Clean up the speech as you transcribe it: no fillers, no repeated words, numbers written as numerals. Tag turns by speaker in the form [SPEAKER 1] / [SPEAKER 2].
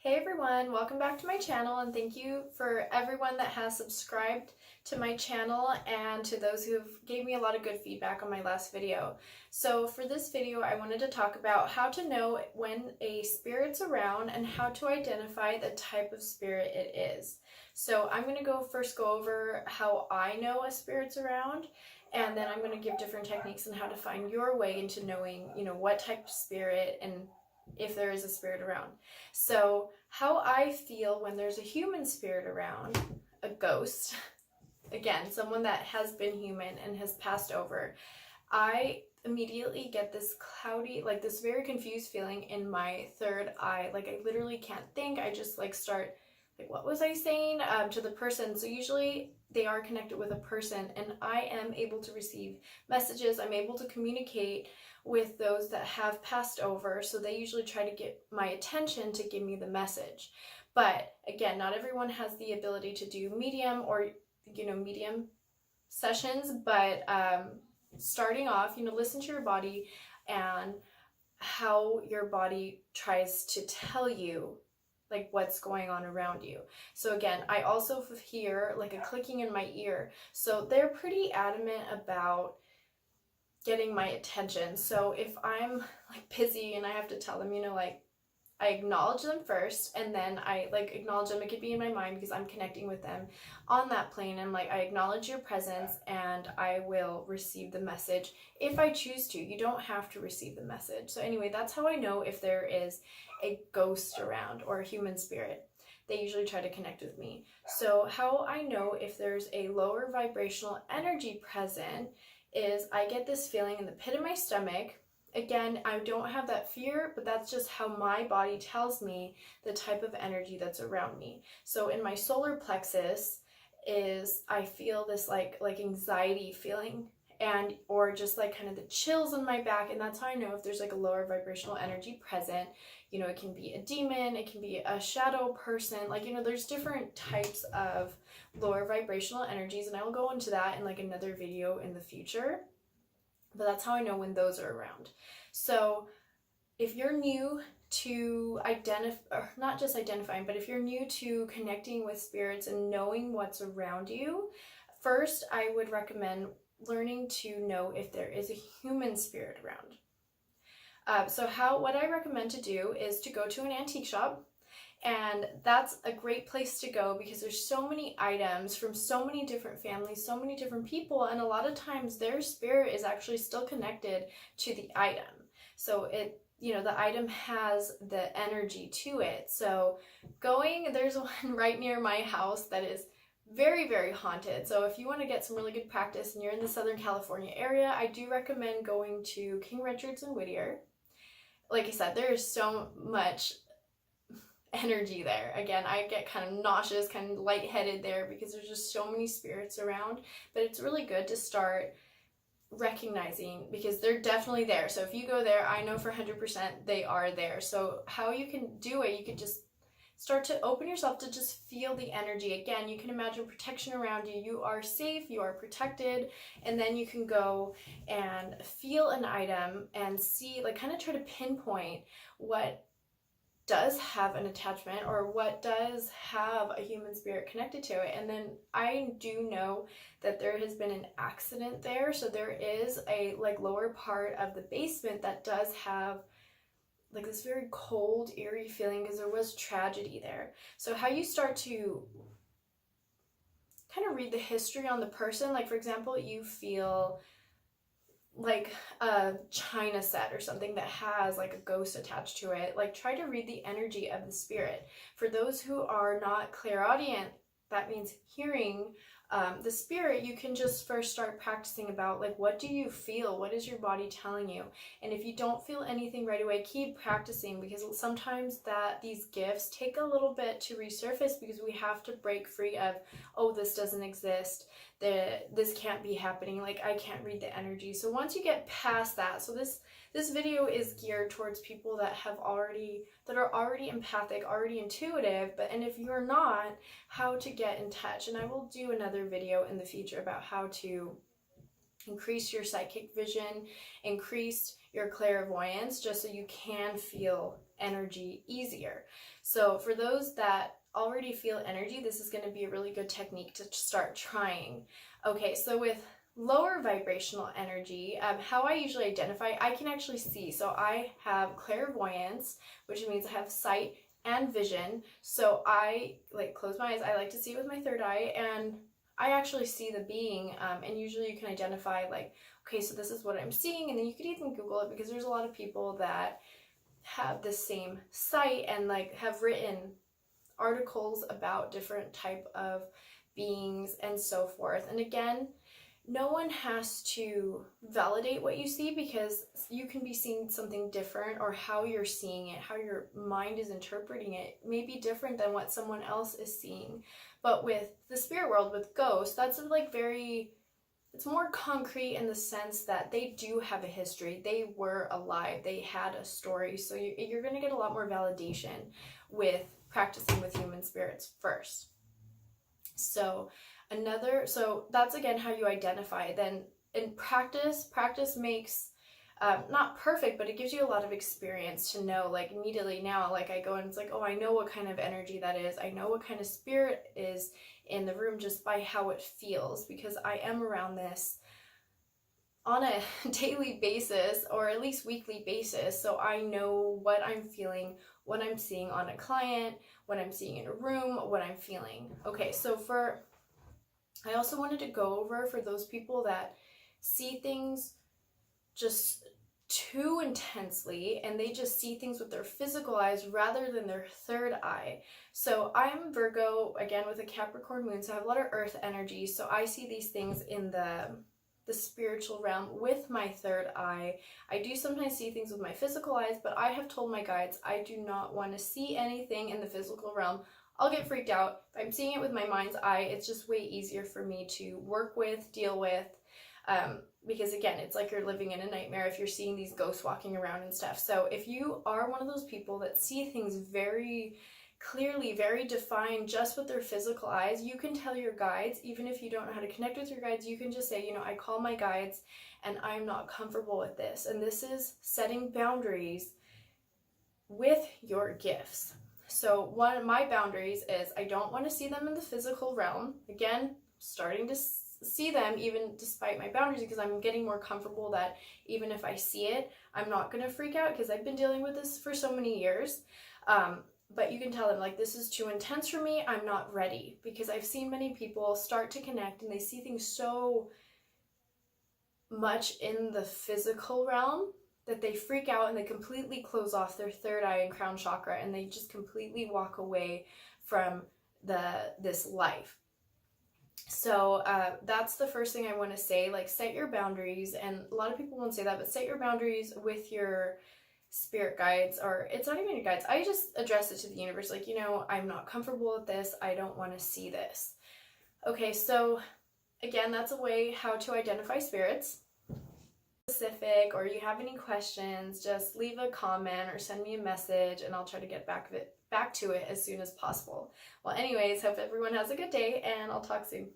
[SPEAKER 1] Hey everyone, welcome back to my channel, and thank you for everyone that has subscribed to my channel and to those who have gave me a lot of good feedback on my last video. So for this video I wanted to talk about how to know when a spirit's around and how to identify the type of spirit it is. So I'm going to first go over how I know a spirit's around, and then I'm going to give different techniques on how to find your way into knowing, what type of spirit and if there is a spirit around. So how I feel when there's a human spirit around, a ghost, again, someone that has been human and has passed over, I immediately get this cloudy, like this very confused feeling in my third eye. Like I literally can't think. I just start what was I saying to the person? So usually they are connected with a person, and I am able to receive messages. I'm able to communicate with those that have passed over, so they usually try to get my attention to give me the message. But again, not everyone has the ability to do medium or medium sessions, but starting off, listen to your body and how your body tries to tell you what's going on around you. So again, I also hear a clicking in my ear. So they're pretty adamant about getting my attention. So if I'm busy and I have to tell them, I acknowledge them first, and then I acknowledge them. It could be in my mind because I'm connecting with them on that plane, and I acknowledge your presence, and I will receive the message if I choose to. You don't have to receive the message. So anyway, that's how I know if there is a ghost around or a human spirit. They usually try to connect with me. So how I know if there's a lower vibrational energy present is I get this feeling in the pit of my stomach. Again, I don't have that fear, but that's just how my body tells me the type of energy that's around me. So in my solar plexus I feel this anxiety feeling, and or just kind of the chills in my back, and that's how I know if there's a lower vibrational energy present. It can be a demon, it can be a shadow person, there's different types of lower vibrational energies, and I will go into that in another video in the future. But that's how I know when those are around. So if you're new to not just identifying, but if you're new to connecting with spirits and knowing what's around you, first I would recommend learning to know if there is a human spirit around. So what I recommend to do is to go to an antique shop. And that's a great place to go because there's so many items from so many different families, so many different people, and a lot of times their spirit is actually still connected to the item. So the item has the energy to it. So there's one right near my house that is very, very haunted. So if you want to get some really good practice and you're in the Southern California area, I do recommend going to King Richard's in Whittier. Like I said, there is so much energy there. Again, I get kind of nauseous, kind of lightheaded there because there's just so many spirits around, but it's really good to start recognizing because they're definitely there. So if you go there, I know for 100% they are there. So how you can do it, you can just start to open yourself to just feel the energy. Again, you can imagine protection around you. You are safe, you are protected, and then you can go and feel an item and see, kind of try to pinpoint what does have an attachment or what does have a human spirit connected to it. And then I do know that there has been an accident there, so there is a lower part of the basement that does have this very cold, eerie feeling because there was tragedy there. So how you start to kind of read the history on the person, for example, you feel a china set or something that has a ghost attached to it, try to read the energy of the spirit. For those who are not clairaudient, that means hearing the spirit, you can just first start practicing about what do you feel, what is your body telling you. And if you don't feel anything right away, keep practicing, because sometimes these gifts take a little bit to resurface because we have to break free of, oh, this doesn't exist, this can't be happening, I can't read the energy. So once you get past that, so this video is geared towards people that are already empathic, already intuitive, and if you're not, how to get in touch. And I will do another video in the future about how to increase your psychic vision, increase your clairvoyance, just so you can feel energy easier. So for those that already feel energy, this is going to be a really good technique to start trying. Okay, so with lower vibrational energy, how I usually identify, I can actually see. So I have clairvoyance, which means I have sight and vision. So I like close my eyes. I like to see with my third eye, and I actually see the being. And usually you can identify like, okay, so this is what I'm seeing. And then you could even Google it, because there's a lot of people that have the same sight and like have written articles about different type of beings and so forth. And again, no one has to validate what you see, because you can be seeing something different, or how you're seeing it, how your mind is interpreting it may be different than what someone else is seeing. But with the spirit world, with ghosts, that's like it's more concrete in the sense that they do have a history. They were alive. They had a story. So you're going to get a lot more validation with practicing with human spirits first. So that's again how you identify. Then in practice makes not perfect, but it gives you a lot of experience to know, like immediately now, like I go and it's like, oh, I know what kind of energy that is. I know what kind of spirit is in the room just by how it feels, because I am around this on a daily basis, or at least weekly basis. So I know what I'm feeling, what I'm seeing on a client, what I'm seeing in a room, what I'm feeling. Okay, so I also wanted to go over for those people that see things just too intensely, and they just see things with their physical eyes rather than their third eye. So I'm Virgo, again, with a Capricorn moon, so I have a lot of earth energy. So I see these things in the spiritual realm with my third eye. I do sometimes see things with my physical eyes, but I have told my guides I do not want to see anything in the physical realm. I'll get freaked out. If I'm seeing it with my mind's eye, it's just way easier for me to work with, deal with, because again, it's like you're living in a nightmare if you're seeing these ghosts walking around and stuff. So if you are one of those people that see things very clearly, very defined just with their physical eyes, you can tell your guides, even if you don't know how to connect with your guides, you can just say, you know, I call my guides and I'm not comfortable with this. And this is setting boundaries with your gifts. So one of my boundaries is I don't want to see them in the physical realm. Again, starting to see them even despite my boundaries, because I'm getting more comfortable that even if I see it, I'm not going to freak out, because I've been dealing with this for so many years. But you can tell them, like, this is too intense for me. I'm not ready, because I've seen many people start to connect and they see things so much in the physical realm that they freak out and they completely close off their third eye and crown chakra, and they just completely walk away from this life. So that's the first thing I want to say, like, set your boundaries. And a lot of people won't say that, but set your boundaries with your spirit guides, or it's not even your guides. I just address it to the universe, like, you know, I'm not comfortable with this. I don't want to see this. Okay, so again, that's a way how to identify spirits. Specific, or you have any questions, just leave a comment or send me a message and I'll try to get back to it as soon as possible. Well, anyways, hope everyone has a good day, and I'll talk soon.